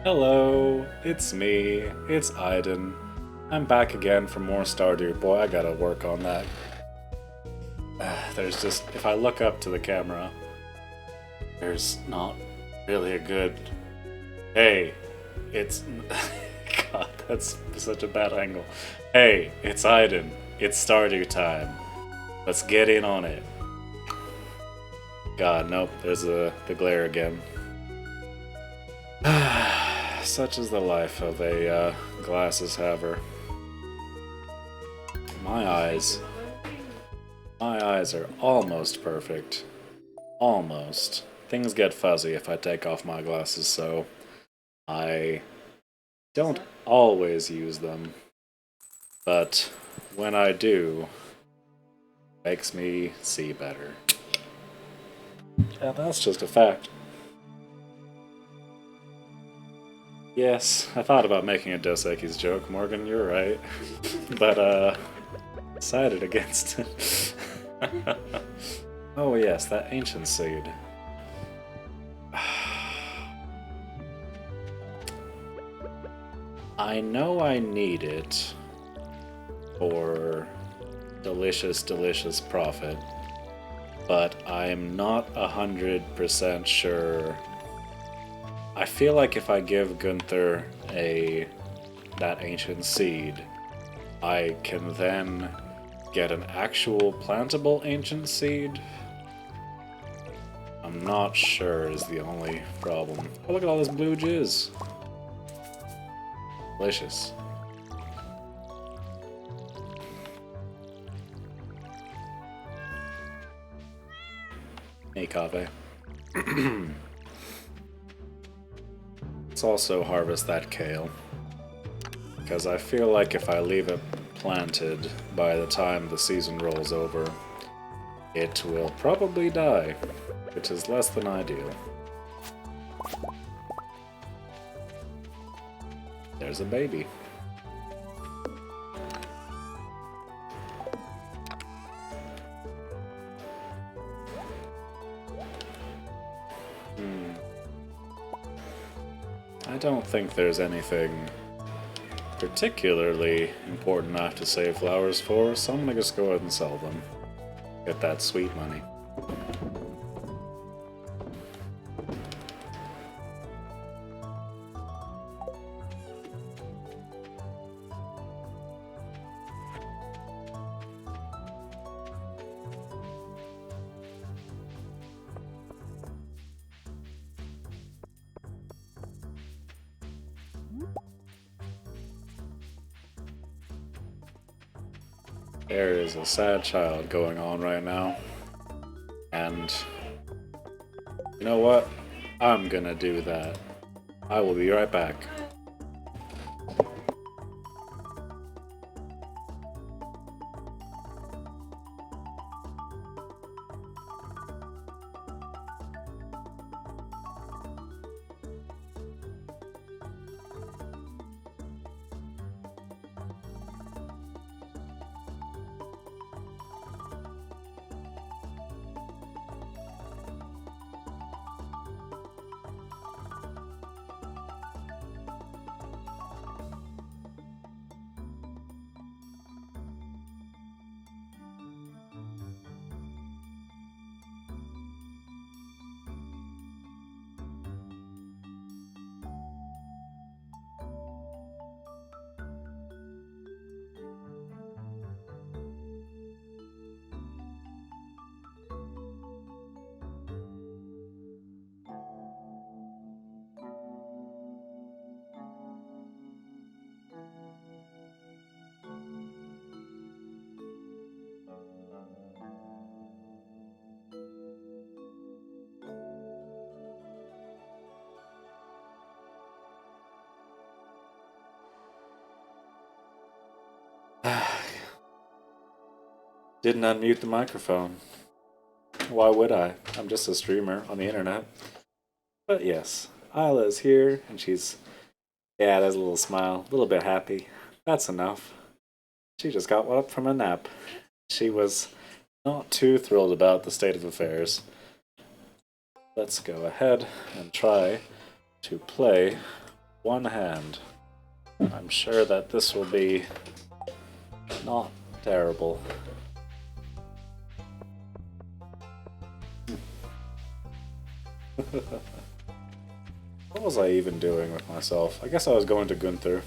Hello, it's me, it's Aiden. I'm back again for more Stardew. Boy, I gotta work on that. There's just, if I look up to the camera, there's not really a good. Hey, it's. God, that's such a bad angle. Hey, it's Aiden. It's Stardew time. Let's get in on it. God, nope, there's the glare again. Such is the life of a glasses haver. My eyes. My eyes are almost perfect. Almost. Things get fuzzy if I take off my glasses, so I don't always use them. But when I do, it makes me see better. And that's just a fact. Yes, I thought about making a Dos Equis joke, Morgan, you're right. But, decided against it. Oh yes, that ancient seed. I know I need it for delicious, delicious profit, but I'm not 100% sure. I feel like if I give Gunther that ancient seed, I can then get an actual plantable ancient seed. I'm not sure is the only problem. Oh, look at all this blue jizz. Delicious. Hey, Kave. Let's also harvest that kale. Because I feel like if I leave it planted by the time the season rolls over, it will probably die, which is less than ideal. There's a baby. I don't think there's anything particularly important enough to save flowers for, so I'm gonna just go ahead and sell them. Get that sweet money. There is a sad child going on right now. And you know what? I'm gonna do that. I will be right back. Didn't unmute the microphone. Why would I? I'm just a streamer on the internet. But yes, Isla is here, and she's, yeah, there's a little smile, a little bit happy. That's enough. She just got up from a nap. She was not too thrilled about the state of affairs. Let's go ahead and try to play one hand. I'm sure that this will be not terrible. What was I even doing with myself? I guess I was going to Gunther.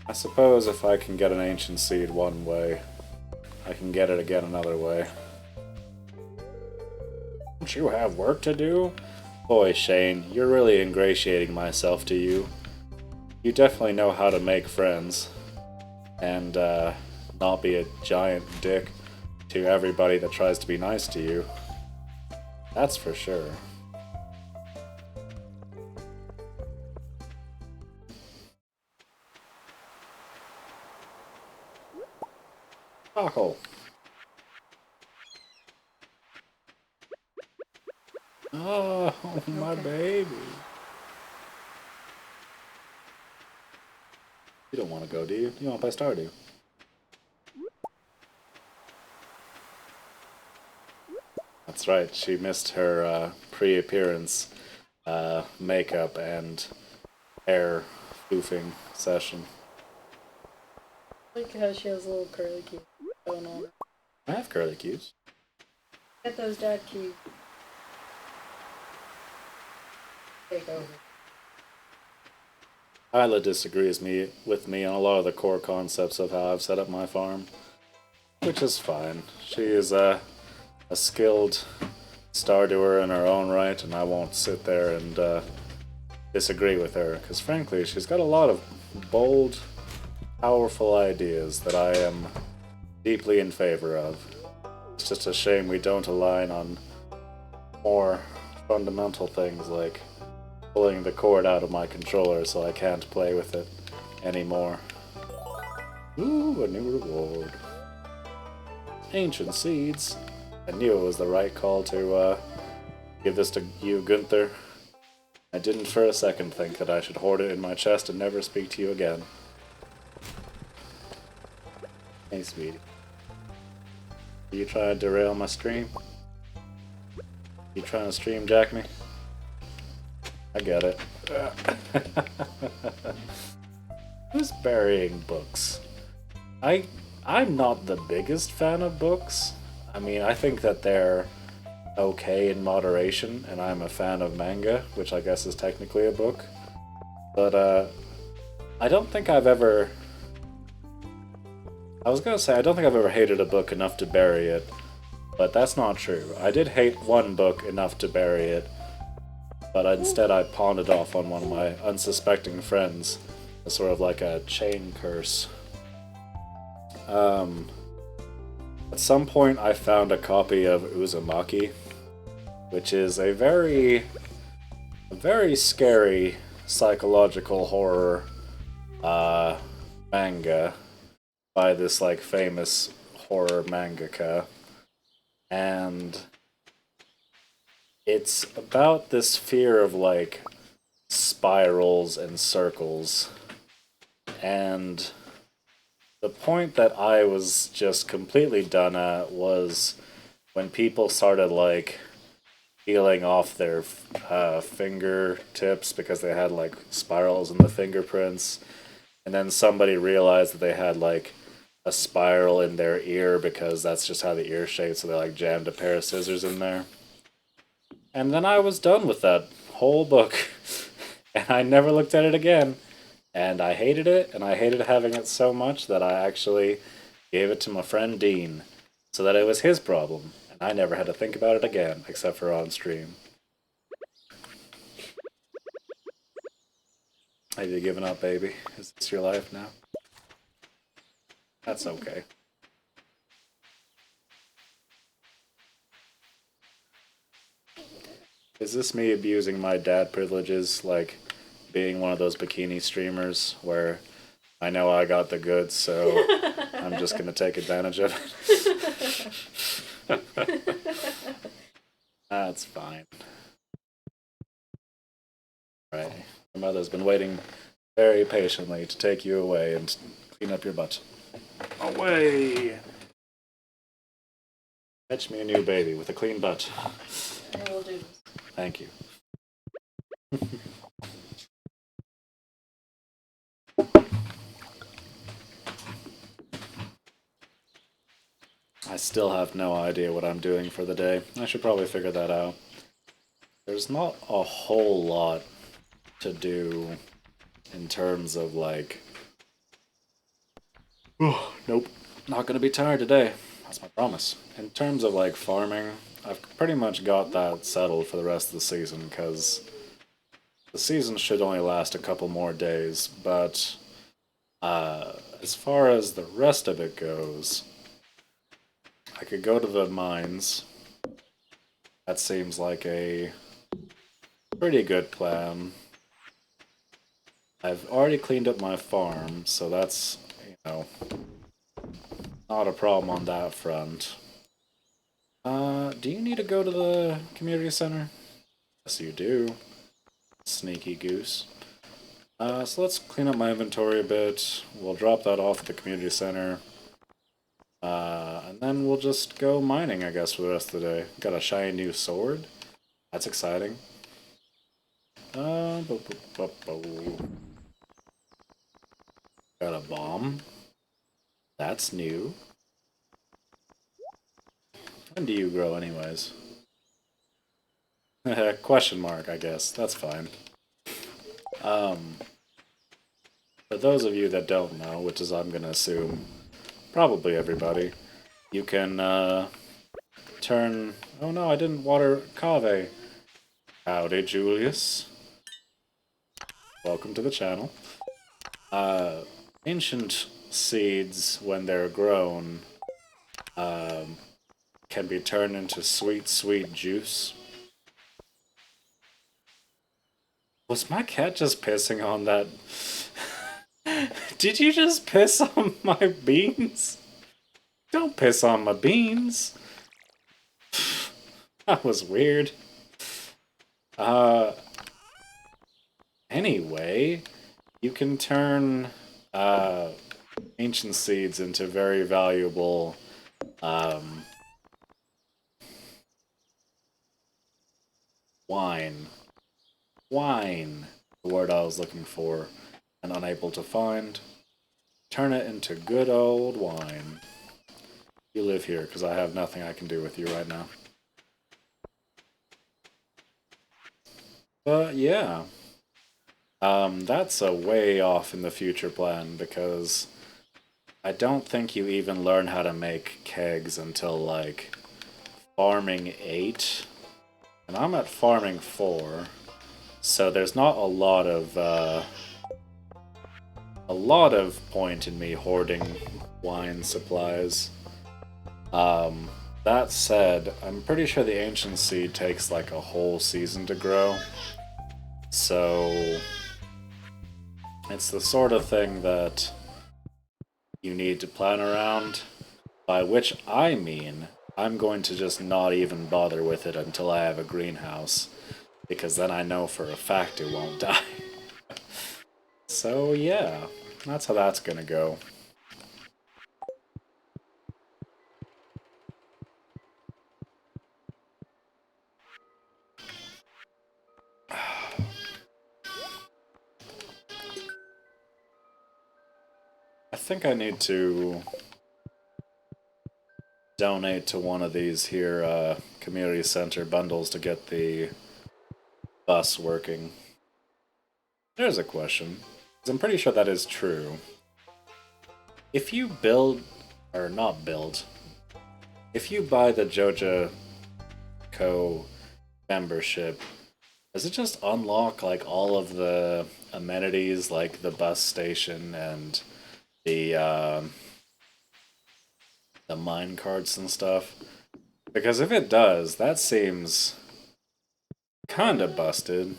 I suppose if I can get an ancient seed one way, I can get it again another way. Don't you have work to do? Boy, Shane, you're really ingratiating myself to you. You definitely know how to make friends. And, not be a giant dick to everybody that tries to be nice to you. That's for sure. Taco. Oh, my baby. You don't want to go, do you? You want to play Stardew? That's right, she missed her pre-appearance makeup and hair spoofing session. Look how she has a little curly cue going on. I have curly cues. Get those dad cues. Take over. Isla disagrees with me on a lot of the core concepts of how I've set up my farm, which is fine. She is a skilled Stardewer in her own right, and I won't sit there and disagree with her, because frankly, she's got a lot of bold, powerful ideas that I am deeply in favor of. It's just a shame we don't align on more fundamental things like pulling the cord out of my controller so I can't play with it anymore. Ooh, a new reward. Ancient seeds. I knew it was the right call to give this to you, Gunther. I didn't for a second think that I should hoard it in my chest and never speak to you again. Hey, sweetie. Are you trying to derail my stream? You trying to stream jack me? I get it. Who's burying books? I'm not the biggest fan of books. I mean, I think that they're okay in moderation, and I'm a fan of manga, which I guess is technically a book. But, I don't think I've ever... I was gonna say, I don't think I've ever hated a book enough to bury it, but that's not true. I did hate one book enough to bury it, but instead I pawned it off on one of my unsuspecting friends as sort of like a chain curse. At some point I found a copy of Uzumaki, which is a very scary psychological horror manga by this like famous horror mangaka, and it's about this fear of like spirals and circles, and the point that I was just completely done at was when people started like peeling off their fingertips because they had like spirals in the fingerprints, and then somebody realized that they had like a spiral in their ear because that's just how the ear shaped, so they like jammed a pair of scissors in there. And then I was done with that whole book, and I never looked at it again. And I hated it, and I hated having it so much that I actually gave it to my friend Dean, so that it was his problem, and I never had to think about it again, except for on stream. Have you given up, baby? Is this your life now? That's okay. Is this me abusing my dad privileges, like being one of those bikini streamers where I know I got the goods, so I'm just gonna take advantage of it? That's fine. Right. Your mother's been waiting very patiently to take you away and clean up your butt. Away! Fetch me a new baby with a clean butt. I will do. Thank you. still have no idea what I'm doing for the day. I should probably figure that out. There's not a whole lot to do in terms of like... Oh, nope. Not gonna be tired today. That's my promise. In terms of like farming, I've pretty much got that settled for the rest of the season, because the season should only last a couple more days, but as far as the rest of it goes, I could go to the mines. That seems like a pretty good plan. I've already cleaned up my farm, so that's, you know, not a problem on that front. Do you need to go to the community center? Yes, you do. Sneaky goose. So let's clean up my inventory a bit. We'll drop that off at the community center. And then we'll just go mining, I guess, for the rest of the day. Got a shiny new sword. That's exciting. Got a bomb. That's new. When do you grow, anyways? Question mark, I guess. That's fine. For those of you that don't know, which is I'm gonna assume probably everybody, you can turn... Oh no, I didn't water Kave. Howdy, Julius. Welcome to the channel. Ancient seeds, when they're grown, can be turned into sweet, sweet juice. Was my cat just pissing on that? Did you just piss on my beans? Don't piss on my beans. That was weird. Anyway, you can turn ancient seeds into very valuable wine. Wine, the word I was looking for and unable to find. Turn it into good old wine. You live here, because I have nothing I can do with you right now. But yeah, that's a way off in the future plan, because I don't think you even learn how to make kegs until like farming 8, and I'm at farming 4. So there's not a lot of point in me hoarding wine supplies. That said, I'm pretty sure the ancient seed takes like a whole season to grow. So it's the sort of thing that you need to plan around, by which I mean I'm going to just not even bother with it until I have a greenhouse, because then I know for a fact it won't die. So yeah, that's how that's gonna go. I think I need to donate to one of these here community center bundles to get the bus working. There's a question, 'cause I'm pretty sure that is true. If you build, or not build, if you buy the Joja Co membership, does it just unlock like all of the amenities, like the bus station and the mine carts and stuff? Because if it does, that seems kinda busted.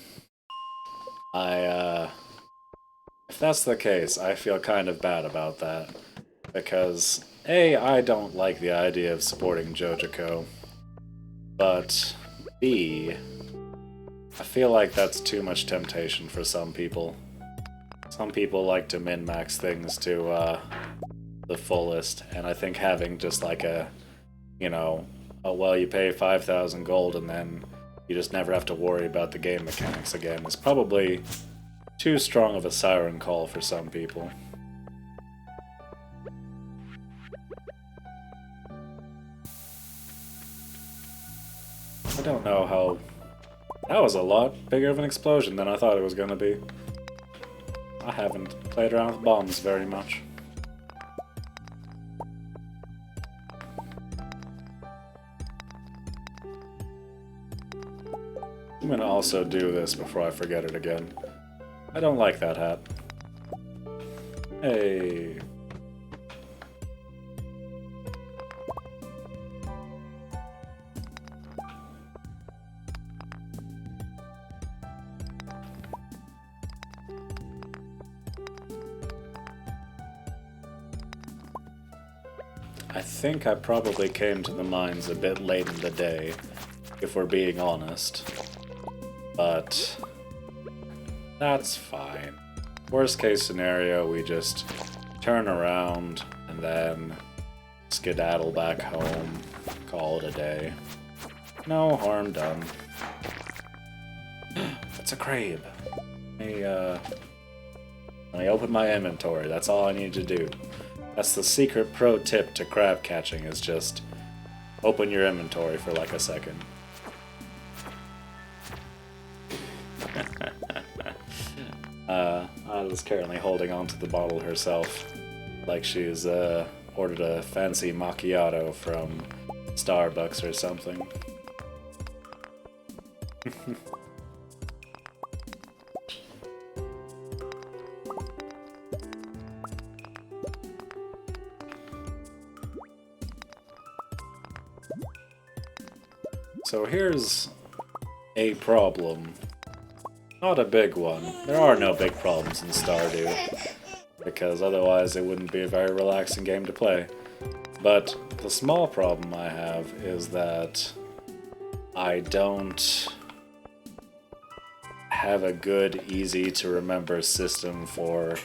If that's the case, I feel kind of bad about that. Because, A, I don't like the idea of supporting Jojico, but B, I feel like that's too much temptation for some people. Some people like to min-max things to the fullest, and I think having just like a, you know, oh well, you pay 5,000 gold and then you just never have to worry about the game mechanics again is probably too strong of a siren call for some people. don't know how... That was a lot bigger of an explosion than I thought it was gonna be. I haven't played around with bombs very much. I'm gonna also do this before I forget it again. I don't like that hat. Hey. I think I probably came to the mines a bit late in the day, if we're being honest. But that's fine. Worst case scenario, we just turn around and then skedaddle back home, call it a day. No harm done. It's a crab. Let me open my inventory. That's all I need to do. That's the secret pro tip to crab catching, is just open your inventory for like a second. Ada's currently holding onto the bottle herself, like she's ordered a fancy macchiato from Starbucks or something. So here's a problem. Not a big one. There are no big problems in Stardew, because otherwise it wouldn't be a very relaxing game to play. But the small problem I have is that I don't have a good, easy to remember system for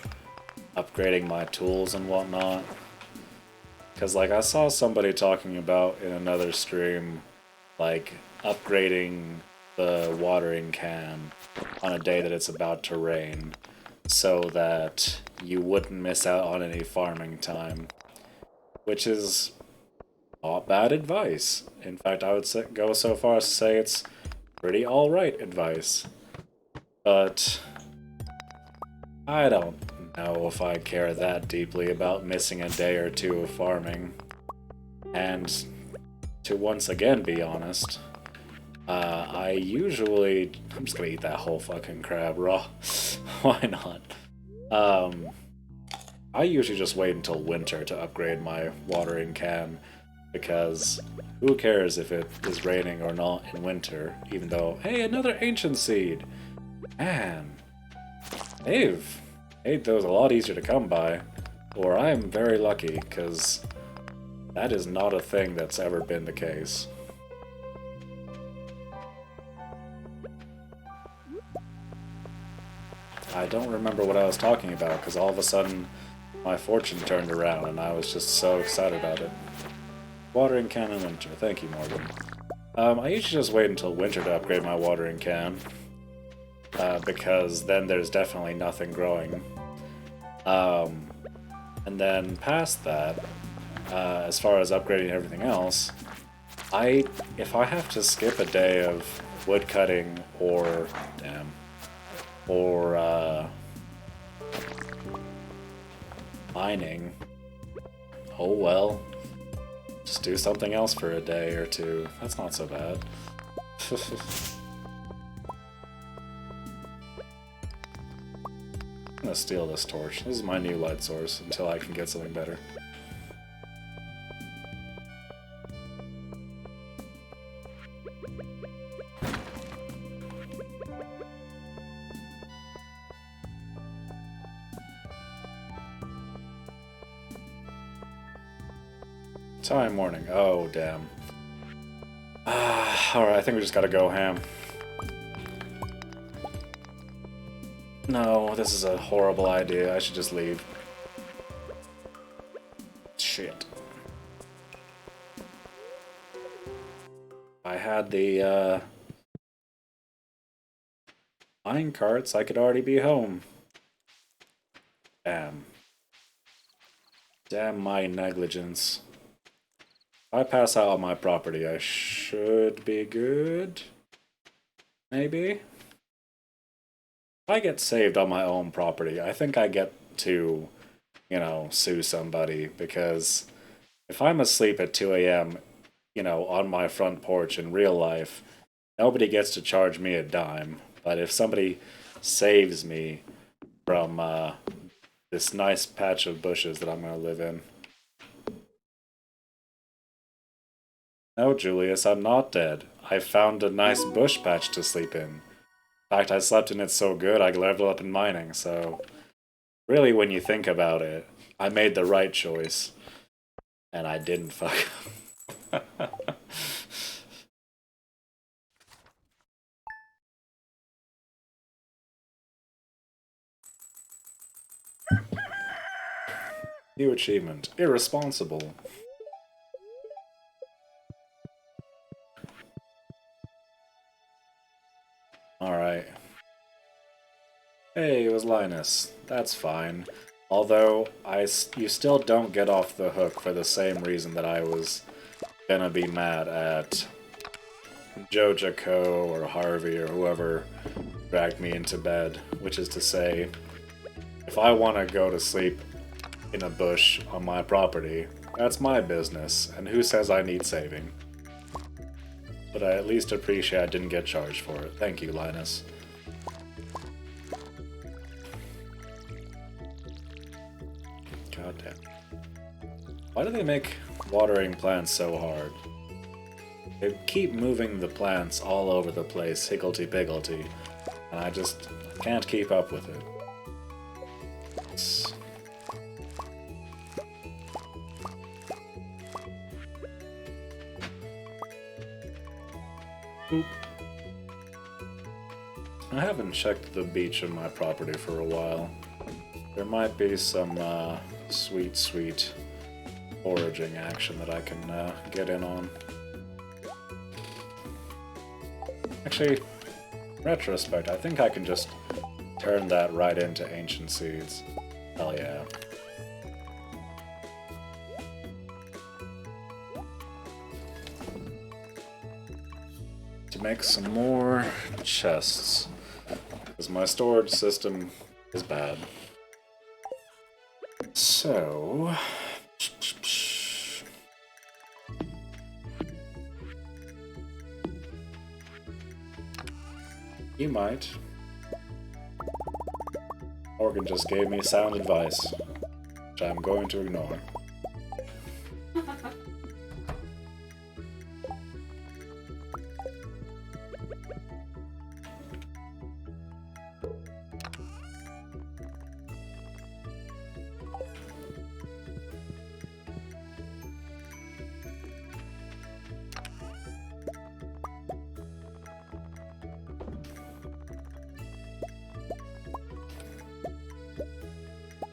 upgrading my tools and whatnot. Because like I saw somebody talking about in another stream, like upgrading the watering can on a day that it's about to rain so that you wouldn't miss out on any farming time, which is not bad advice. In fact, I would go so far as to say it's pretty alright advice. But I don't know if I care that deeply about missing a day or two of farming. And to once again be honest, I usually... I'm just gonna eat that whole fucking crab raw. Why not? I usually just wait until winter to upgrade my watering can, because who cares if it is raining or not in winter, even though... Hey, another ancient seed! Man, they've made those a lot easier to come by, or I am very lucky, because that is not a thing that's ever been the case. I don't remember what I was talking about, because all of a sudden my fortune turned around and I was just so excited about it. Watering can in winter. Thank you, Morgan. I usually just wait until winter to upgrade my watering can, because then there's definitely nothing growing. And then past that, as far as upgrading everything else, if I have to skip a day of wood cutting or mining, oh well, just do something else for a day or two. That's not so bad. I'm gonna steal this torch. This is my new light source until I can get something better. Time morning. Oh, damn. Alright, I think we just gotta go ham. No, this is a horrible idea. I should just leave. Shit. I had the, mine carts, I could already be home. Damn. Damn my negligence. I pass out on my property, I should be good. Maybe? If I get saved on my own property, I think I get to, you know, sue somebody, because if I'm asleep at 2 a.m., you know, on my front porch in real life, nobody gets to charge me a dime. But if somebody saves me from this nice patch of bushes that I'm going to live in. No, Julius, I'm not dead. I found a nice bush patch to sleep in. In fact, I slept in it so good I leveled up in mining, so... Really, when you think about it, I made the right choice. And I didn't fuck up. New achievement. Irresponsible. Alright. Hey, it was Linus. That's fine. Although, you still don't get off the hook for the same reason that I was gonna be mad at Jojako or Harvey or whoever dragged me into bed. Which is to say, if I want to go to sleep in a bush on my property, that's my business, and who says I need saving? But I at least appreciate I didn't get charged for it. Thank you, Linus. God damn. Why do they make watering plants so hard? They keep moving the plants all over the place, higgledy-piggledy, and I just can't keep up with it. Oop. I haven't checked the beach on my property for a while. There might be some sweet, sweet foraging action that I can get in on. Actually, retrospect, I think I can just turn that right into ancient seeds. Hell yeah. To make some more chests, because my storage system is bad. So... you might. Morgan just gave me sound advice, which I'm going to ignore.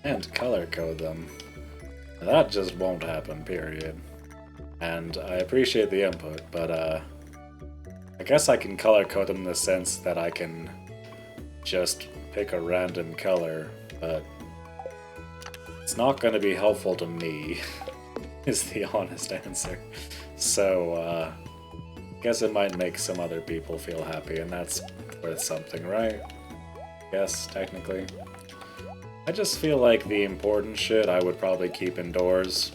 And color code them. That just won't happen, period. And I appreciate the input, but I guess I can color code them in the sense that I can just pick a random color, but it's not going to be helpful to me, is the honest answer. So, I guess it might make some other people feel happy, and that's worth something, right? Yes, technically. I just feel like the important shit I would probably keep indoors,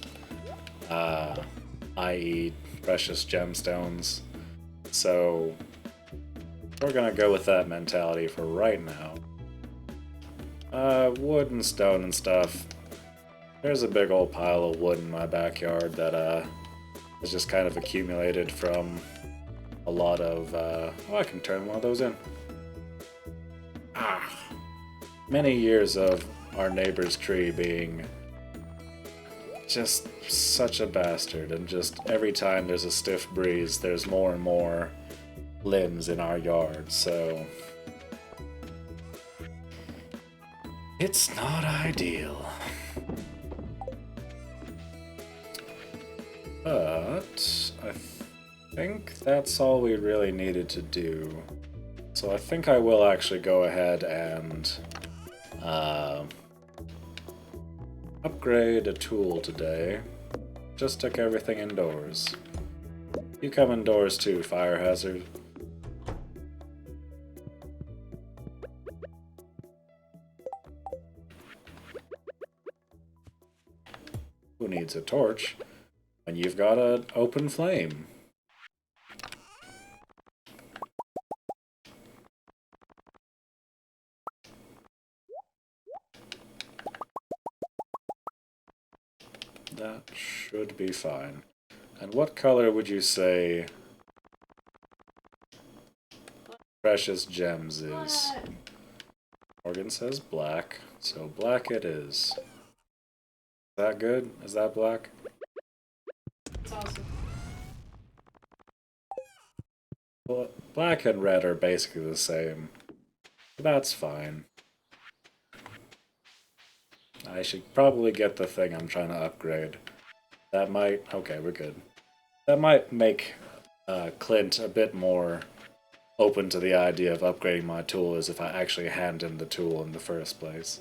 i.e. precious gemstones. So we're gonna go with that mentality for right now. Wood and stone and stuff. There's a big old pile of wood in my backyard that has just kind of accumulated from a lot of oh, I can turn one of those in. Many years of our neighbor's tree being just such a bastard, and just every time there's a stiff breeze, there's more and more limbs in our yard, so it's not ideal. But I think that's all we really needed to do. So I think I will actually go ahead and upgrade a tool today. just took everything indoors. You come indoors too, Fire Hazard. Who needs a torch when you've got an open flame? That should be fine. And what color would you say Precious Gems is? Morgan says black, so black it is. Is that good? Is that black? It's awesome. Well, black and red are basically the same. That's fine. I should probably get the thing I'm trying to upgrade. That might... okay, we're good. That might make Clint a bit more open to the idea of upgrading my tool as if I actually hand him the tool in the first place.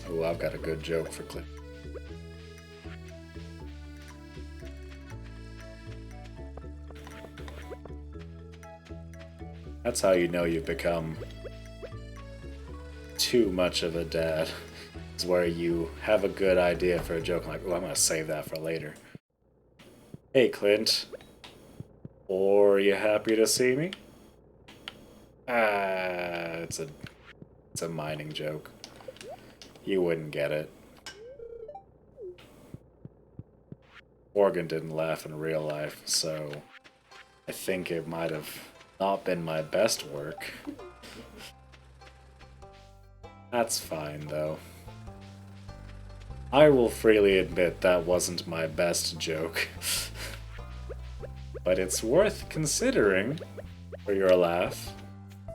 Oh, I've got a good joke for Clint. That's how you know you've become too much of a dad. It's where you have a good idea for a joke, like, oh, I'm gonna save that for later. Hey, Clint. Are you happy to see me? It's a mining joke. You wouldn't get it. Morgan didn't laugh in real life, so I think it might have not been my best work. That's fine, though. I will freely admit that wasn't my best joke. But it's worth considering for your laugh.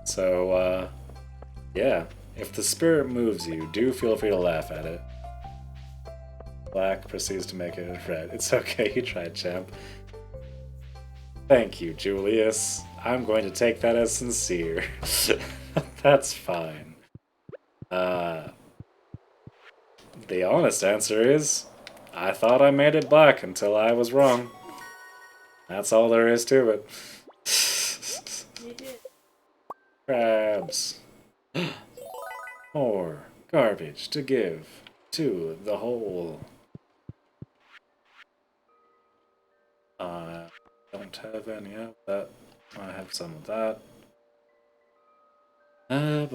So, yeah. If the spirit moves you, do feel free to laugh at it. Black proceeds to make it red. It's okay, you tried, champ. Thank you, Julius. I'm going to take that as sincere. That's fine. The honest answer is, I thought I made it black until I was wrong. That's all there is to it. You did. Crabs. More garbage to give to the hole. I don't have any of that. I have some of that. I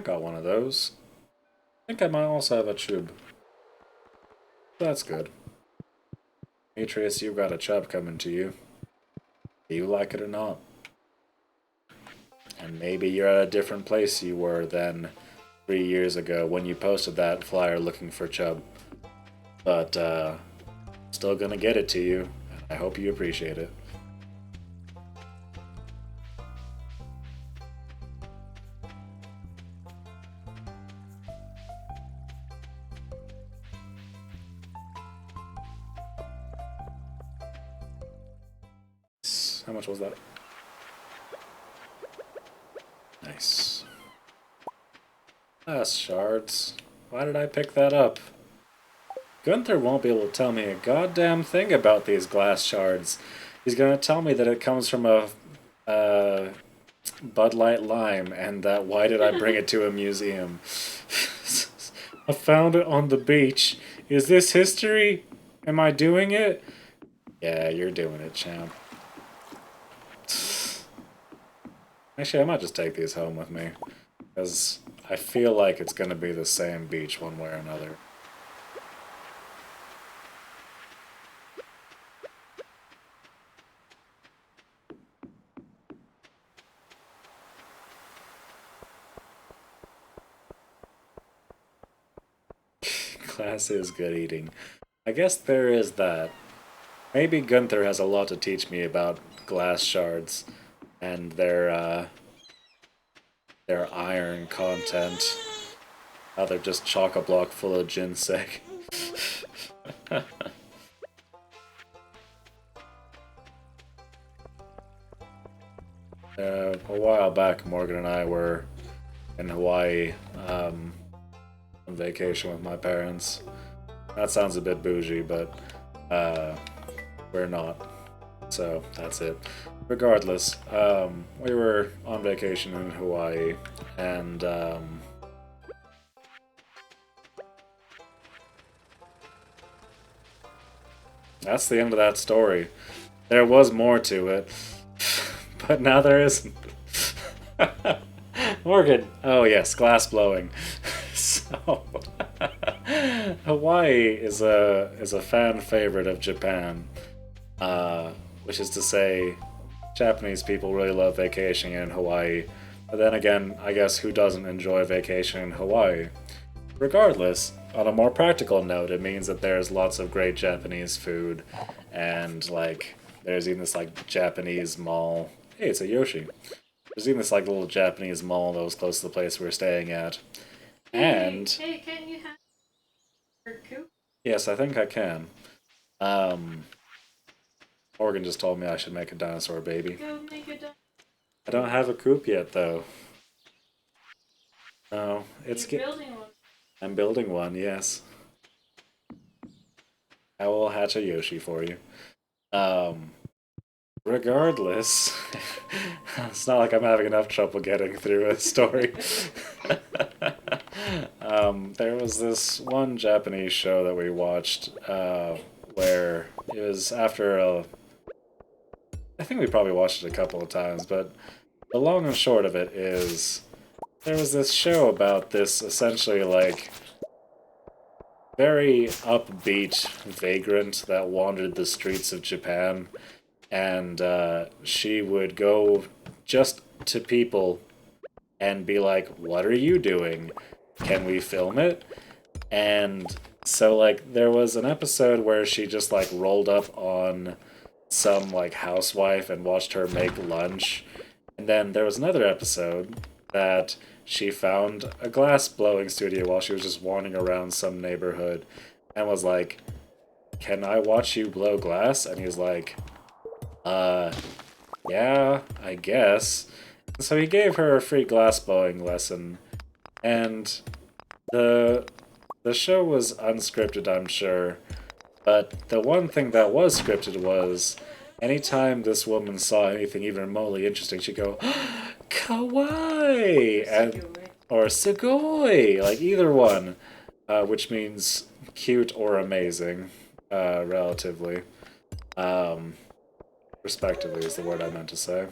got one of those. I think I might also have a tube. That's good. Demetrius, you've got a chub coming to you. Do you like it or not? And maybe you're at a different place you were than 3 years ago when you posted that flyer looking for chub. But, still gonna get it to you, and I hope you appreciate it. How much was that? Nice. Glass shards. Why did I pick that up? Gunther won't be able to tell me a goddamn thing about these glass shards. He's gonna tell me that it comes from a Bud Light Lime, and that why did I bring it to a museum? I found it on the beach. Is this history? Am I doing it? Yeah, you're doing it, champ. Actually, I might just take these home with me, because I feel like it's going to be the same beach one way or another. Class is good eating. I guess there is that. Maybe Gunther has a lot to teach me about glass shards and their iron content. How they're just chock-a-block full of ginseng. A while back, Morgan and I were in Hawaii on vacation with my parents. That sounds a bit bougie, but we're not. So that's it. Regardless, we were on vacation in Hawaii, and that's the end of that story. There was more to it, but now there isn't. Morgan. Oh yes, glass blowing. So Hawaii is a fan favorite of Japan, which is to say, Japanese people really love vacationing in Hawaii. But then again, I guess who doesn't enjoy vacation in Hawaii? Regardless, on a more practical note, it means that there's lots of great Japanese food, and like there's even this like Japanese mall. Hey, it's a Yoshi. There's even this like little Japanese mall that was close to the place we were staying at. And Hey, can you have your coop? yes, I think I can. Um, Morgan just told me I should make a dinosaur baby. Go make a dog. I don't have a coop yet, though. No, it's You're building one. I'm building one. Yes, I will hatch a Yoshi for you. Um, Regardless, it's not like I'm having enough trouble getting through a story. There was this one Japanese show that we watched where it was after a. I think we probably watched it a couple of times, but the long and short of it is there was this show about this essentially like very upbeat vagrant that wandered the streets of Japan, and she would go just to people and be like, "What are you doing? Can we film it?" And so like there was an episode where she just like rolled up on some like housewife and watched her make lunch. And then there was another episode that she found a glass blowing studio while she was just wandering around some neighborhood and was like, "Can I watch you blow glass?" And he was like, yeah, I guess. So he gave her a free glass blowing lesson, and the the show was unscripted, I'm sure, but the one thing that was scripted was anytime this woman saw anything even remotely interesting, she'd go, "Kawaii!" and or "Sugoi!" Like either one, which means cute or amazing, relatively. Um, Respectively is the word I meant to say.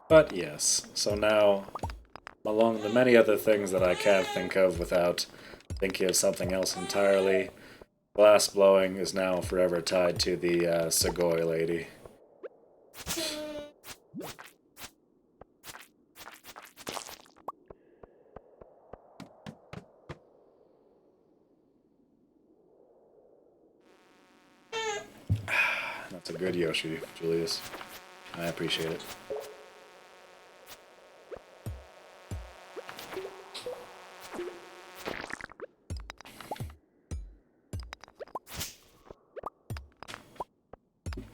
But yes, so now, along the many other things that I can't think of without thinking of something else entirely, glass blowing is now forever tied to the Sugoi lady. That's a good Yoshi, Julius. I appreciate it.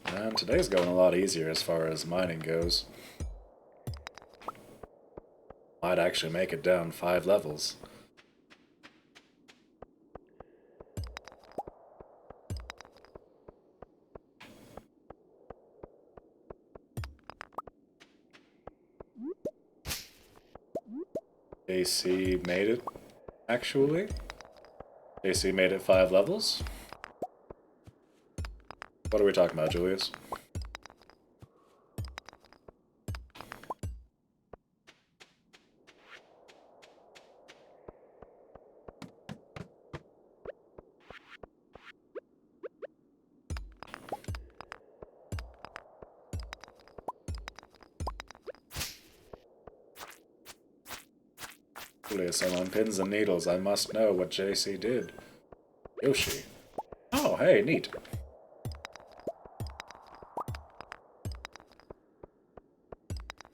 And today's going a lot easier as far as mining goes. Might actually make it down 5 levels. AC made it, actually. AC made it 5 levels. What are we talking about, Julius? Julius, I'm on pins and needles. I must know what JC did. Yoshi. Oh, hey, neat.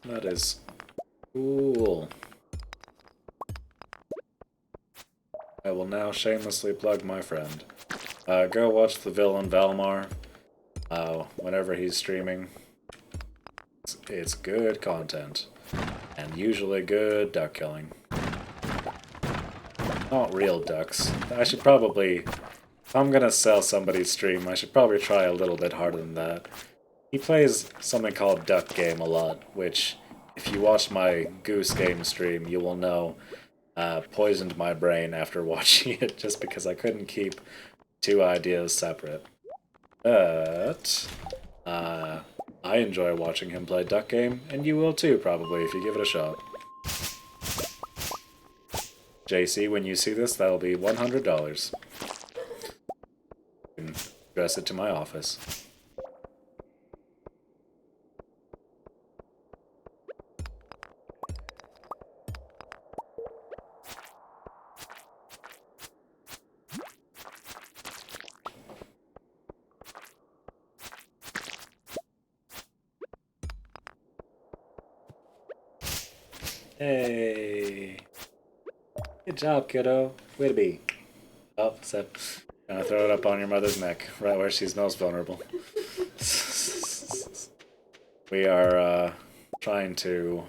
That is cool. I will now shamelessly plug my friend. Go watch the villain Valmar whenever he's streaming. it's good content. And usually good duck killing. Not real ducks. I should probably, if I'm gonna sell somebody's stream, I should probably try a little bit harder than that. He plays something called Duck Game a lot, which, if you watched my Goose Game stream, you will know poisoned my brain after watching it just because I couldn't keep two ideas separate. But I enjoy watching him play Duck Game, and you will too, probably, if you give it a shot. JC, when you see this, that'll be $100. You can address it to my office. Hey! Good job, kiddo. Way to be. Oh, so gonna throw it up on your mother's neck, right where she's most vulnerable. We are trying to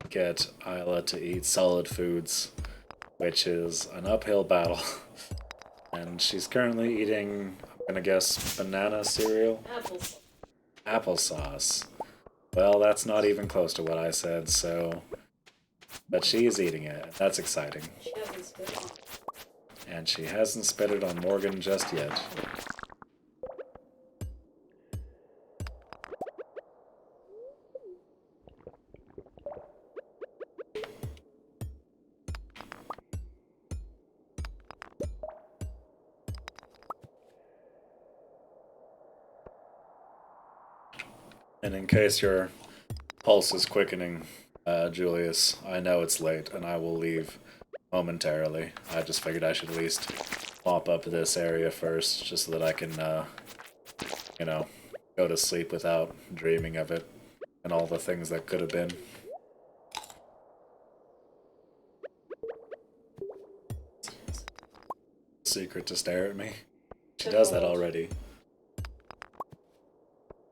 get Isla to eat solid foods, which is an uphill battle. And she's currently eating, I'm gonna guess, banana cereal? Apples. Applesauce. Well, that's not even close to what I said, so... But she's eating it. That's exciting. She hasn't spit on. And she hasn't spit it on Morgan just yet. And in case your pulse is quickening, Julius, I know it's late and I will leave momentarily. I just figured I should at least mop up this area first, just so that I can, you know, go to sleep without dreaming of it and all the things that could have been. Secret to stare at me. She does that already.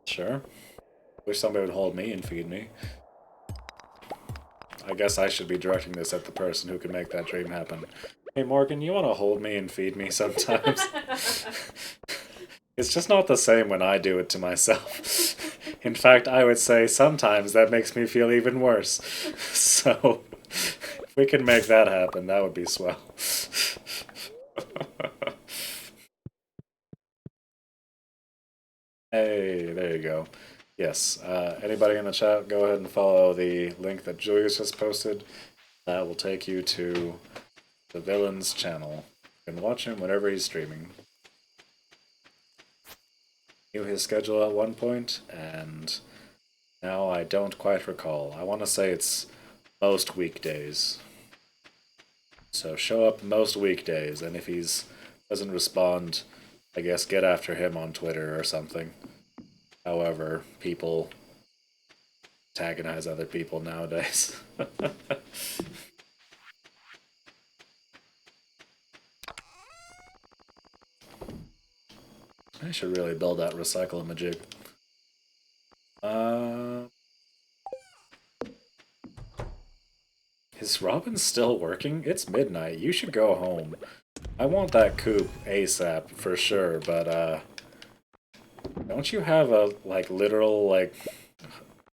Sure. Wish somebody would hold me and feed me. I guess I should be directing this at the person who can make that dream happen. Hey Morgan, you want to hold me and feed me sometimes? It's just not the same when I do it to myself. In fact, I would say sometimes that makes me feel even worse. So, if we can make that happen, that would be swell. Hey, there you go. Yes, anybody in the chat, go ahead and follow the link that Julius just posted. That will take you to the Villain's channel. You can watch him whenever he's streaming. Knew his schedule at one point, and now I don't quite recall. I want to say it's most weekdays. So show up most weekdays, and if he's doesn't respond, I guess get after him on Twitter or something. However, people antagonize other people nowadays. I should really build that recycle-a-majig. Is Robin still working? It's midnight. You should go home. I want that coop ASAP for sure, but don't you have a literal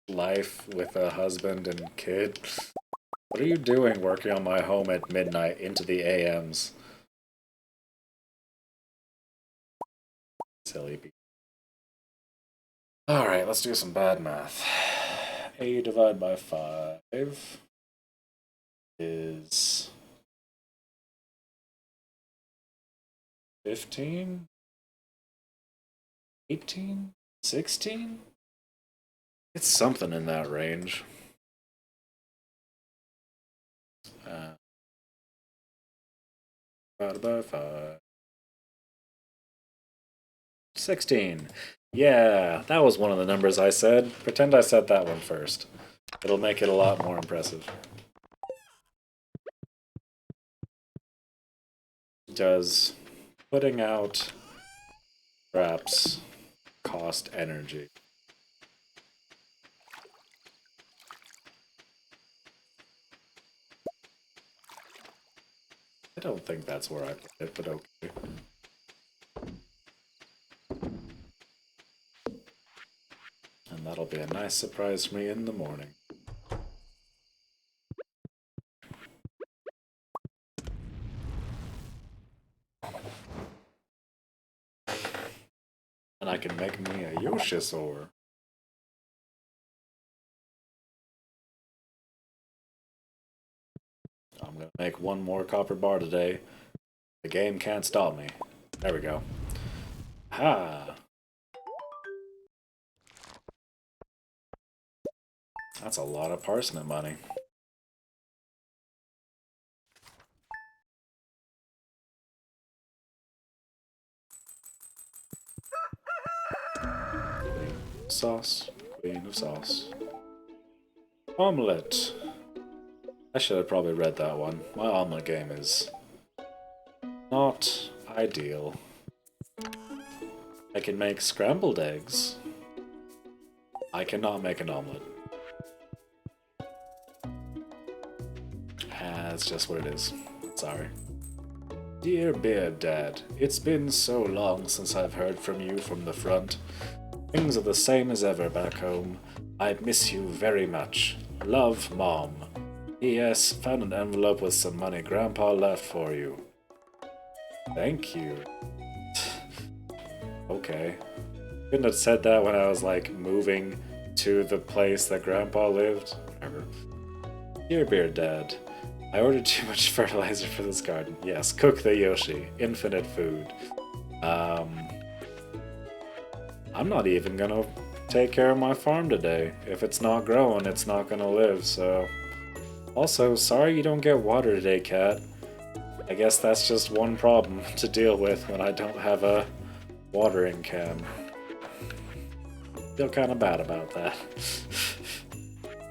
life with a husband and kid? What are you doing working on my home at midnight into the AMs? Silly people. Alright, let's do some bad math. A divided by 5 is 15? 18? 16? It's something in that range. Divided by 5. 16. Yeah, that was one of the numbers I said. Pretend I said that one first. It'll make it a lot more impressive. Does putting out traps cost energy? I don't think that's where I put it, but okay. And that'll be a nice surprise for me in the morning. And I can make me a Yoshisaur. I'm gonna make one more copper bar today. The game can't stop me. There we go. Ha! That's a lot of parsnip money. Queen of sauce. Queen of sauce. Omelette. I should have probably read that one. My omelette game is not ideal. I can make scrambled eggs. I cannot make an omelette. That's just what it is. Sorry. Dear Beard Dad, it's been so long since I've heard from you from the front. Things are the same as ever back home. I miss you very much. Love, Mom. P.S. Found an envelope with some money Grandpa left for you. Thank you. Okay. Couldn't have said that when I was like moving to the place that Grandpa lived. Whatever. Dear Beard Dad, I ordered too much fertilizer for this garden. Yes, cook the Yoshi. Infinite food. I'm not even gonna take care of my farm today. If it's not growing, it's not gonna live, so... Also, sorry you don't get water today, Cat. I guess that's just one problem to deal with when I don't have a watering can. Feel kinda bad about that.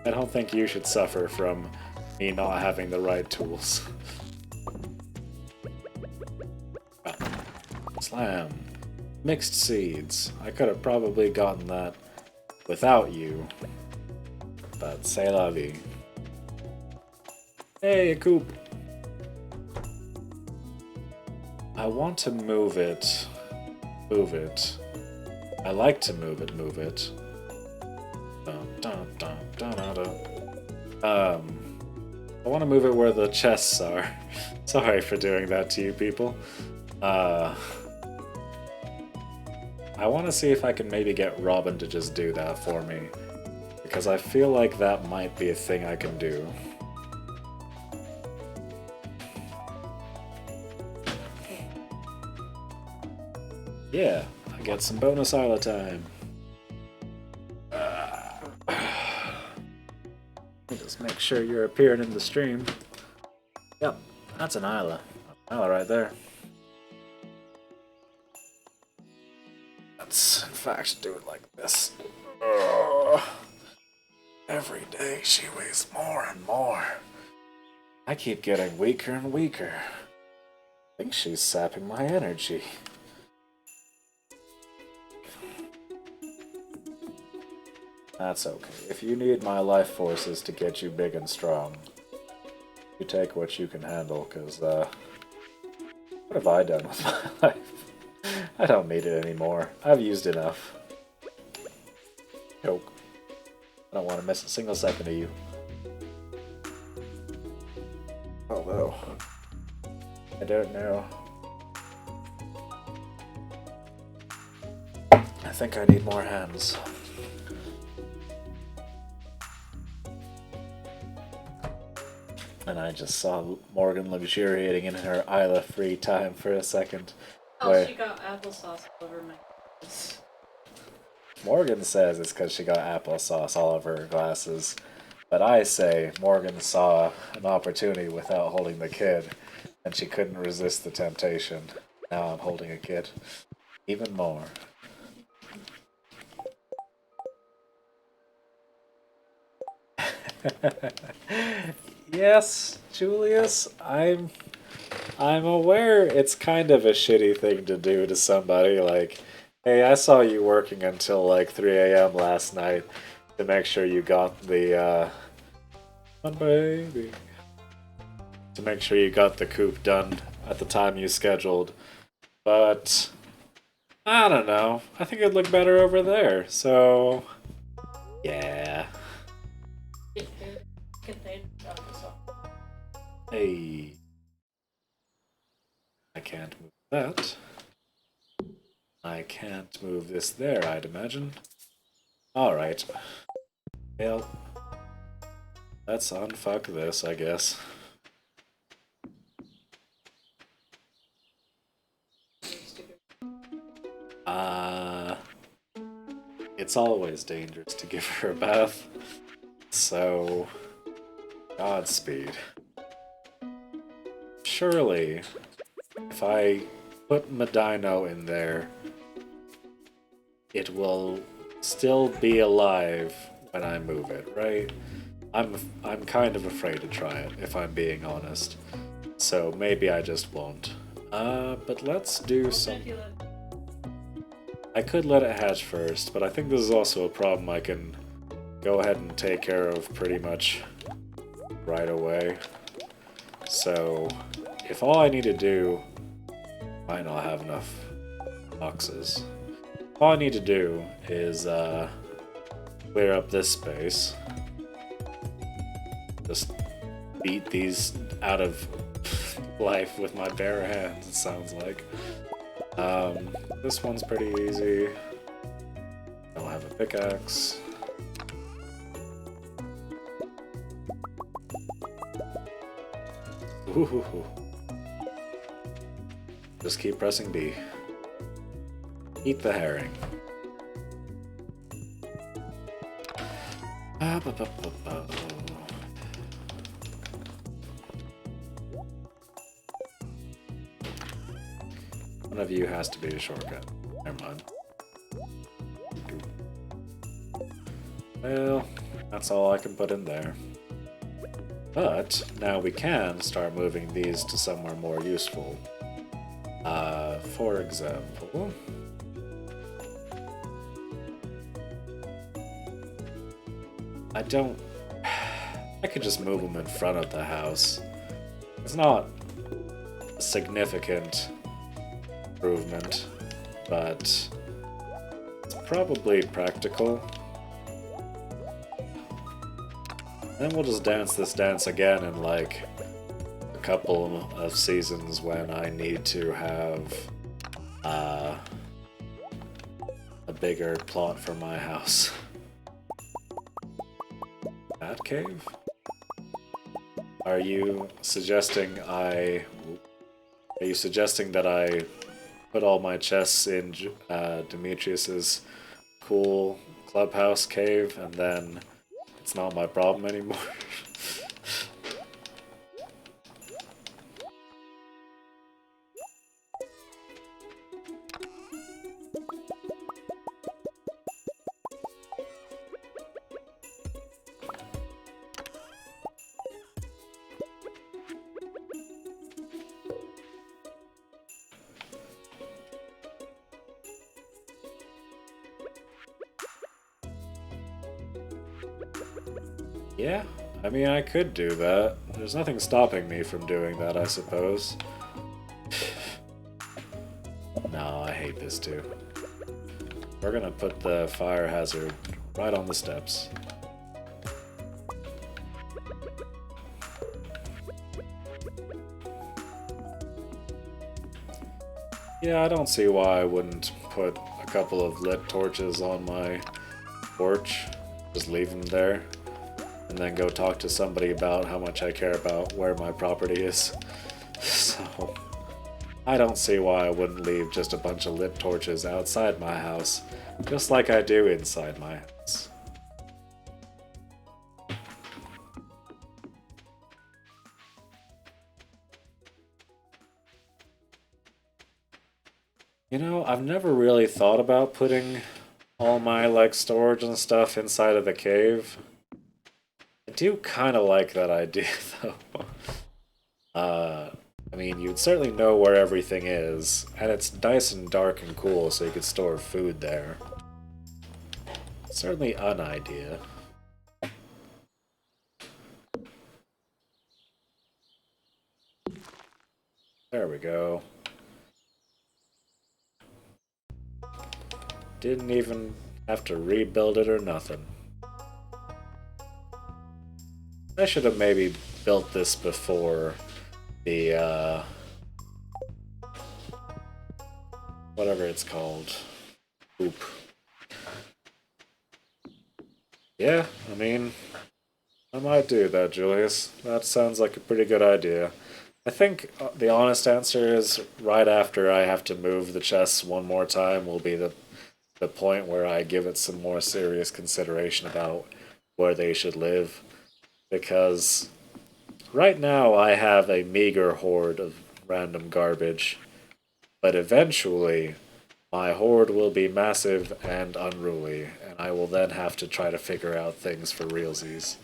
I don't think you should suffer from me not having the right tools. Slam. Mixed seeds. I could have probably gotten that without you. But c'est la vie. Hey, a coop. I want to move it. Move it. I like to move it. I want to move it where the chests are. Sorry for doing that to you people. I want to see if I can maybe get Robin to just do that for me. Because I feel like that might be a thing I can do. Yeah, I get some bonus Isla time. Just make sure you're appearing in the stream. Yep, that's an Isla. Isla right there. Let's, in fact, do it like this. Every day she weighs more and more. I keep getting weaker and weaker. I think she's sapping my energy. That's okay. If you need my life forces to get you big and strong, you take what you can handle, because, what have I done with my life? I don't need it anymore. I've used enough. Joke. I don't want to miss a single second of you. Although, I don't know. I think I need more hands. And I just saw Morgan luxuriating in her Isla free time for a second. Oh, she got applesauce all over my face. Morgan says it's because she got applesauce all over her glasses. But I say Morgan saw an opportunity without holding the kid, and she couldn't resist the temptation. Now I'm holding a kid. Even more. Yes, Julius, I'm aware it's kind of a shitty thing to do to somebody, like, hey, I saw you working until like 3 a.m. last night to make sure you got the, my baby, to make sure you got the coop done at the time you scheduled. But I don't know. I think it'd look better over there. So yeah. Hey. I can't move that. I can't move this there, I'd imagine. Alright. Well, let's unfuck this, I guess. It's always dangerous to give her a bath. So, Godspeed. Surely, if I put Medino in there, it will still be alive when I move it, right? I'm kind of afraid to try it, if I'm being honest. So maybe I just won't. But let's do some... I could let it hatch first, but I think this is also a problem I can go ahead and take care of pretty much right away. So, if all I need to do... might not have enough boxes. All I need to do is clear up this space. Just beat these out of life with my bare hands, it sounds like. This one's pretty easy. I don't have a pickaxe. Ooh. Just keep pressing B. Eat the herring. One of you has to be a shortcut. Never mind. Well, that's all I can put in there. But now we can start moving these to somewhere more useful. For example... I could just move them in front of the house. It's not a significant improvement, but it's probably practical. Then we'll just dance this dance again in like a couple of seasons when I need to have a bigger plot for my house. That cave? Are you suggesting that I put all my chests in Demetrius's cool clubhouse cave and then it's not my problem anymore? Yeah, I mean, I could do that. There's nothing stopping me from doing that, I suppose. No, I hate this too. We're gonna put the fire hazard right on the steps. Yeah, I don't see why I wouldn't put a couple of lit torches on my porch. Just leave them there. And then go talk to somebody about how much I care about where my property is. So, I don't see why I wouldn't leave just a bunch of lit torches outside my house, just like I do inside my house. You know, I've never really thought about putting all my, like, storage and stuff inside of the cave. I do kind of like that idea, though. I mean, you'd certainly know where everything is, and it's nice and dark and cool, so you could store food there. Certainly an idea. There we go. Didn't even have to rebuild it or nothing. I should have maybe built this before the, whatever it's called. Oop. Yeah, I mean, I might do that, Julius. That sounds like a pretty good idea. I think the honest answer is right after I have to move the chests one more time will be the point where I give it some more serious consideration about where they should live. Because right now I have a meager horde of random garbage, but eventually my horde will be massive and unruly, and I will then have to try to figure out things for realsies.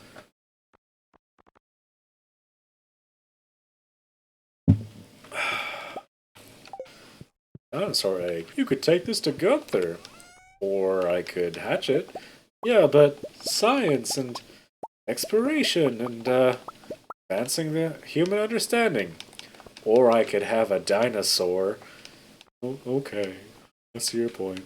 Dinosaur egg. You could take this to Gunther. Or I could hatch it. Yeah, but science and exploration and advancing the human understanding. Or I could have a dinosaur. Oh, okay, I see your point.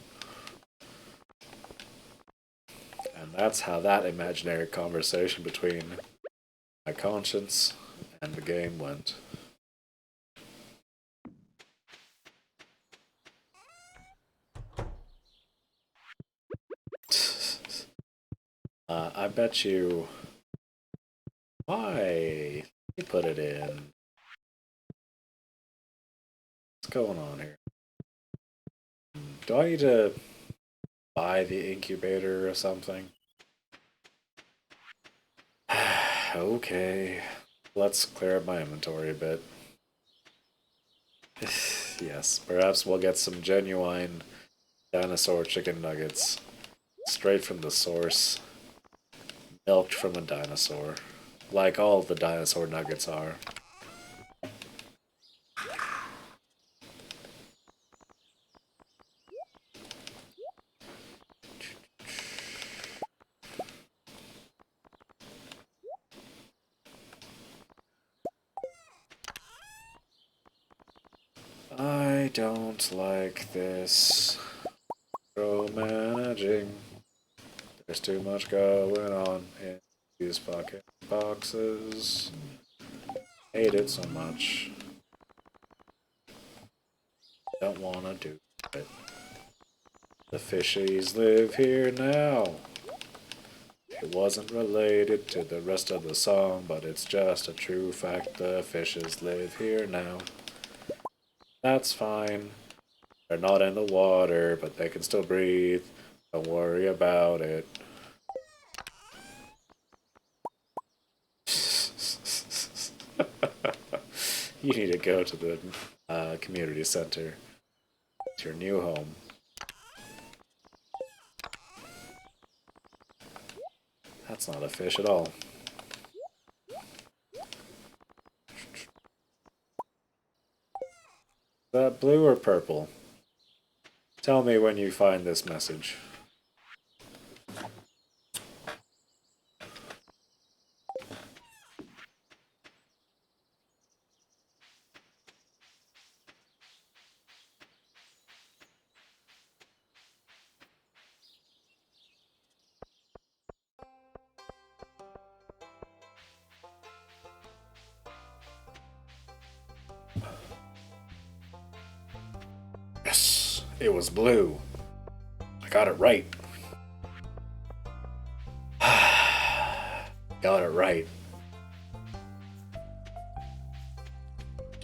And that's how that imaginary conversation between my conscience and the game went. I bet you... Why? You put it in. What's going on here? Do I need to buy the incubator or something? Okay. Let's clear up my inventory a bit. Yes, perhaps we'll get some genuine dinosaur chicken nuggets. Straight from the source. Milked from a dinosaur. Like all the dinosaur nuggets are. I don't like this managing. There's too much going on in these pocket boxes. Hate it so much. Don't wanna do it. The fishies live here now. It wasn't related to the rest of the song, but it's just a true fact. The fishes live here now. That's fine. They're not in the water, but they can still breathe. Don't worry about it. You need to go to the community center. It's your new home. That's not a fish at all. Is that blue or purple? Tell me when you find this message. Yes, it was blue. I got it right. Got it right.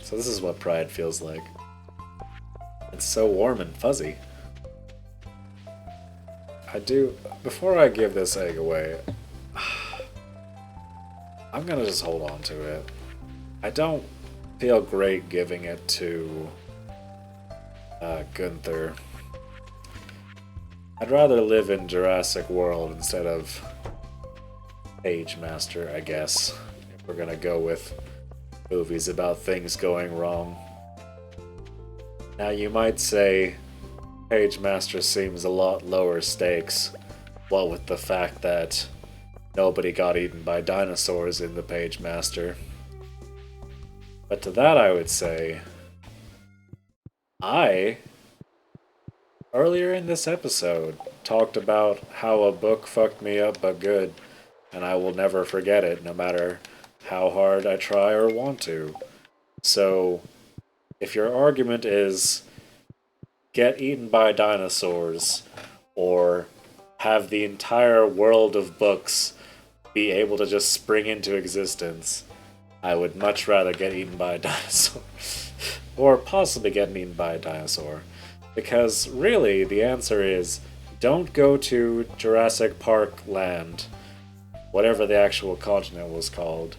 So this is what pride feels like. It's so warm and fuzzy. Before I give this egg away, I'm gonna just hold on to it. I don't feel great giving it to Gunther. I'd rather live in Jurassic World instead of Page Master, I guess. If we're gonna go with movies about things going wrong. Now you might say Page Master seems a lot lower stakes, what with the fact that nobody got eaten by dinosaurs in the Page Master. But to that I would say, I, earlier in this episode, talked about how a book fucked me up but good, and I will never forget it no matter how hard I try or want to. So, if your argument is get eaten by dinosaurs or have the entire world of books be able to just spring into existence, I would much rather get eaten by a dinosaur. Or possibly get eaten by a dinosaur. Because really, the answer is don't go to Jurassic Park Land, whatever the actual continent was called.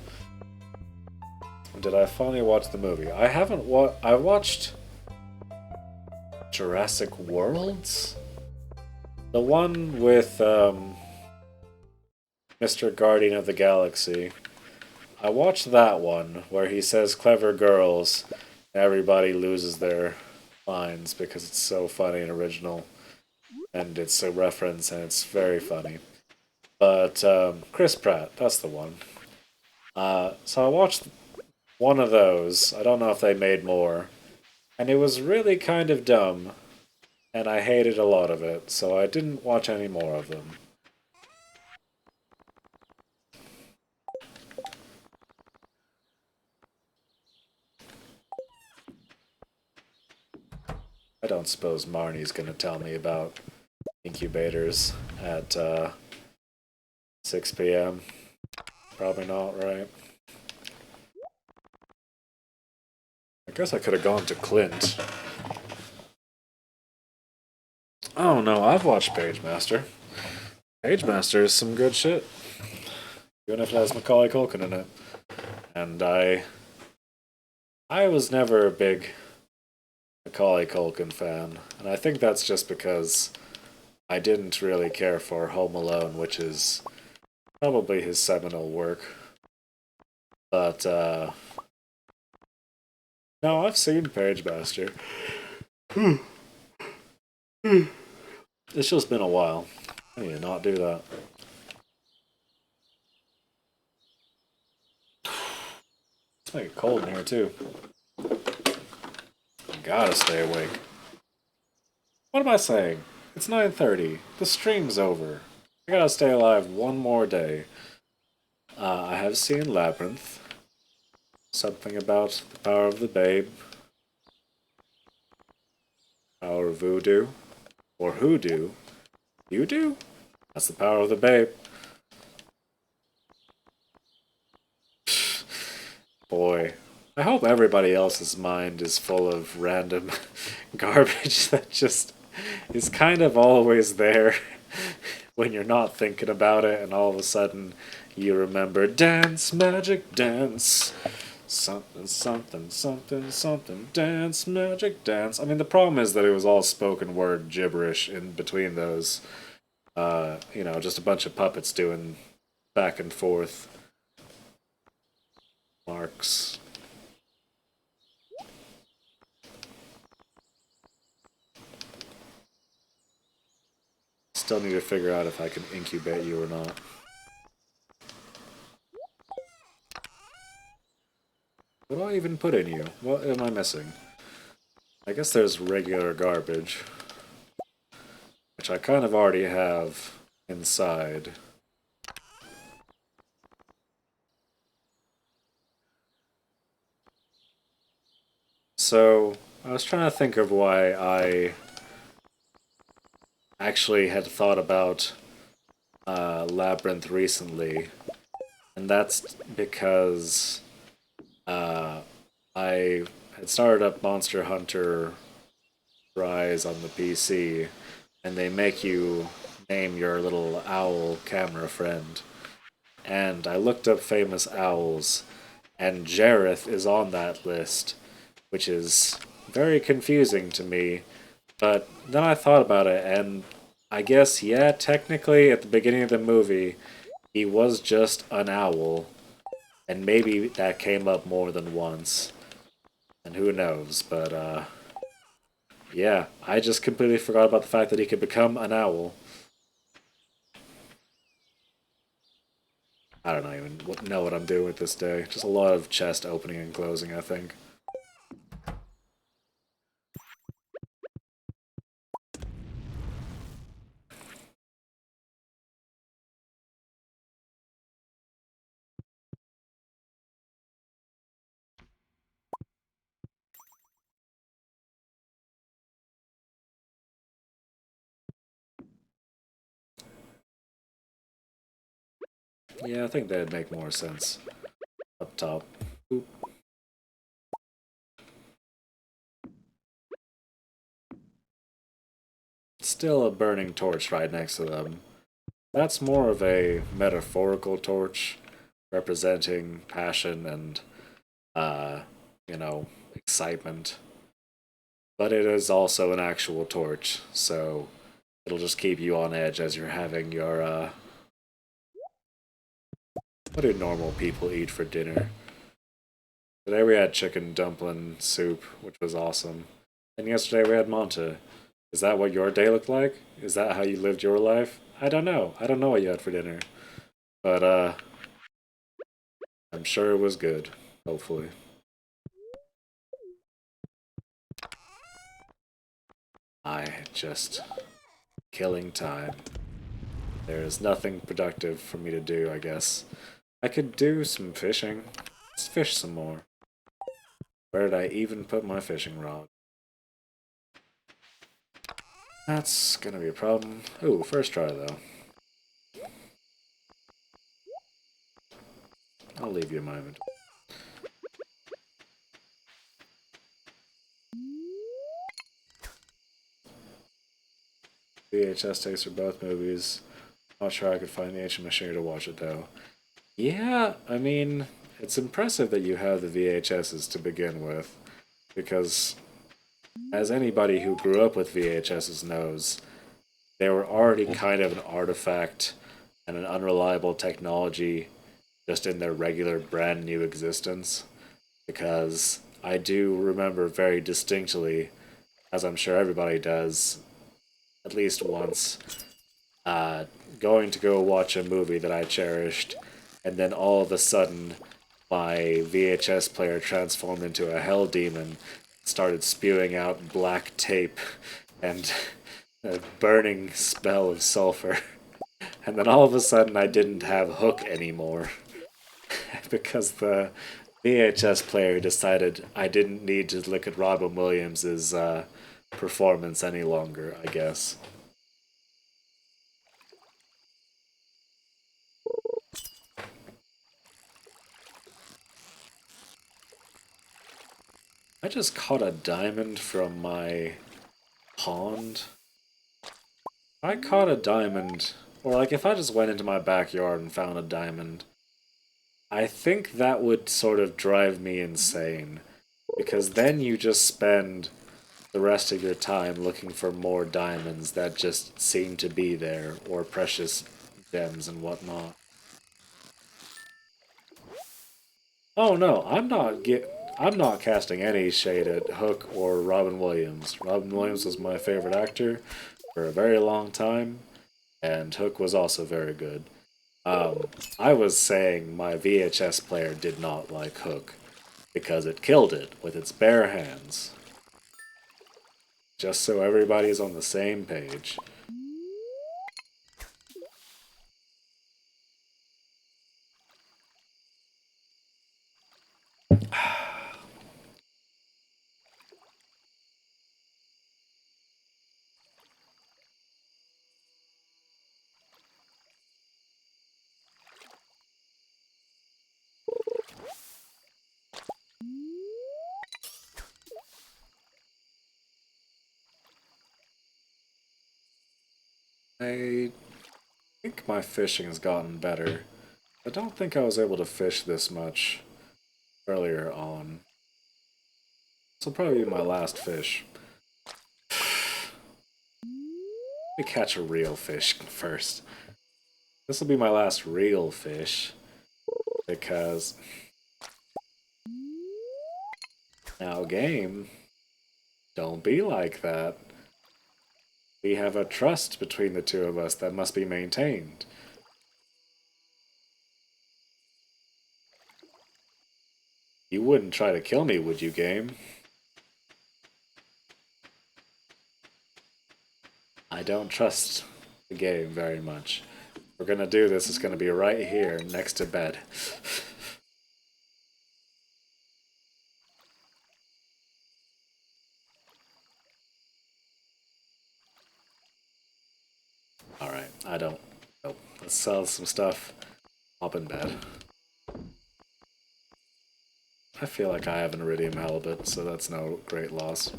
Did I finally watch the movie? I haven't I watched Jurassic Worlds? The one with Mr. Guardian of the Galaxy. I watched that one where he says clever girls, and everybody loses their minds because it's so funny and original, and it's a reference and it's very funny. But Chris Pratt, that's the one. So I watched one of those. I don't know if they made more, and it was really kind of dumb, and I hated a lot of it, so I didn't watch any more of them. I don't suppose Marnie's gonna tell me about incubators at 6 p.m. Probably not, right? I guess I could have gone to Clint. Oh no, I've watched Page Master. Page Master is some good shit. Even if it has Macaulay Culkin in it. And I was never a big Macaulay Culkin fan. And I think that's just because I didn't really care for Home Alone, which is probably his seminal work. But no, I've seen Page Master. It's just been a while. I need to not do that. It's making it cold in here too. I gotta stay awake. What am I saying? It's 9:30. The stream's over. I gotta stay alive one more day. I have seen Labyrinth. Something about the power of the babe. Power of voodoo. Or hoodoo. You do? That's the power of the babe. Boy. I hope everybody else's mind is full of random garbage that just is kind of always there when you're not thinking about it, and all of a sudden you remember dance, magic, dance. Something, something, something, something, dance, magic, dance. I mean, the problem is that it was all spoken word gibberish in between those. Just a bunch of puppets doing back and forth marks. Still need to figure out if I can incubate you or not. What do I even put in you? What am I missing? I guess there's regular garbage, which I kind of already have inside. So, I was trying to think of why I actually had thought about Labyrinth recently, and that's because I had started up Monster Hunter Rise on the PC, and they make you name your little owl camera friend. And I looked up famous owls, and Jareth is on that list, which is very confusing to me. But then I thought about it, and I guess, yeah, technically at the beginning of the movie, he was just an owl, and maybe that came up more than once. And who knows, but yeah, I just completely forgot about the fact that he could become an owl. I don't even know what I'm doing with this day. Just a lot of chest opening and closing, I think. Yeah, I think that'd make more sense. Up top. Boop. Still a burning torch right next to them. That's more of a metaphorical torch representing passion and, uh, you know, excitement. But it is also an actual torch, so it'll just keep you on edge as you're having your, what do normal people eat for dinner? Today we had chicken dumpling soup, which was awesome. And yesterday we had manta. Is that what your day looked like? Is that how you lived your life? I don't know. I don't know what you had for dinner. But, I'm sure it was good. Hopefully. I just killing time. There's nothing productive for me to do, I guess. I could do some fishing. Let's fish some more. Where did I even put my fishing rod? That's gonna be a problem. Ooh, first try though. I'll leave you a moment. VHS tapes for both movies. Not sure I could find the ancient machinery to watch it though. Yeah, I mean, it's impressive that you have the VHSs to begin with, because as anybody who grew up with VHSs knows, they were already kind of an artifact and an unreliable technology just in their regular brand new existence. Because I do remember very distinctly, as I'm sure everybody does, at least once, uh, going to go watch a movie that I cherished, and then all of a sudden, my VHS player transformed into a hell demon, started spewing out black tape and a burning smell of sulfur. And then all of a sudden, I didn't have Hook anymore because the VHS player decided I didn't need to look at Robin Williams's performance any longer, I guess. I just caught a diamond from my pond. I caught a diamond, or like if I just went into my backyard and found a diamond, I think that would sort of drive me insane. Because then you just spend the rest of your time looking for more diamonds that just seem to be there, or precious gems and whatnot. Oh no, I'm not casting any shade at Hook or Robin Williams. Robin Williams was my favorite actor for a very long time, and Hook was also very good. I was saying my VHS player did not like Hook because it killed it with its bare hands. Just so everybody's on the same page. I think my fishing has gotten better. I don't think I was able to fish this much earlier on. This will probably be my last fish. Let me catch a real fish first. This will be my last real fish because now game, don't be like that. We have a trust between the two of us that must be maintained. You wouldn't try to kill me, would you, game? I don't trust the game very much. We're gonna do this, it's gonna be right here, next to bed. Alright, I don't. Nope. Let's sell some stuff hop in bed. I feel like I have an iridium halibut, so that's no great loss.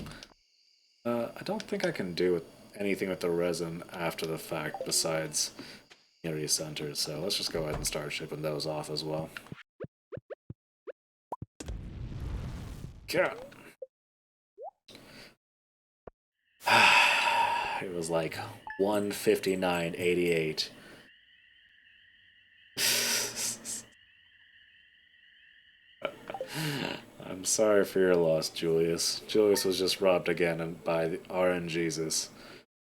I don't think I can do anything with the resin after the fact besides community centers, so let's just go ahead and start shipping those off as well. Yeah. It was like 159.88. I'm sorry for your loss, Julius. Julius was just robbed again by the RNGesus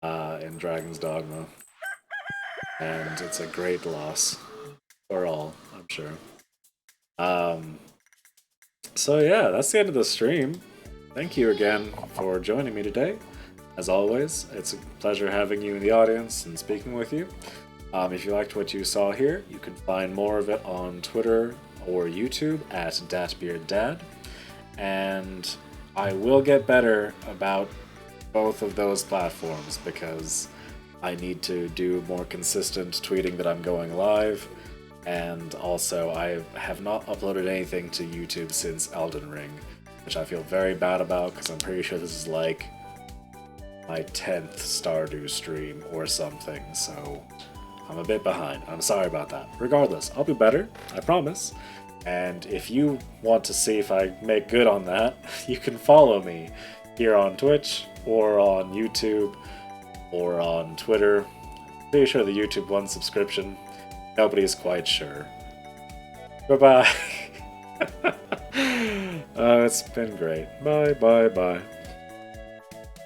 in Dragon's Dogma. And it's a great loss. For all, I'm sure. So yeah, that's the end of the stream. Thank you again for joining me today. As always, it's a pleasure having you in the audience and speaking with you. If you liked what you saw here, you can find more of it on Twitter or YouTube at DatBeardDad. And I will get better about both of those platforms because I need to do more consistent tweeting that I'm going live. And also, I have not uploaded anything to YouTube since Elden Ring, which I feel very bad about because I'm pretty sure this is like my 10th Stardew stream or something, so I'm a bit behind. I'm sorry about that. Regardless, I'll be better, I promise. And if you want to see if I make good on that, you can follow me here on Twitch or on YouTube or on Twitter. Pretty sure the YouTube one subscription. Nobody's quite sure. Bye-bye. It's been great. Bye, bye, bye.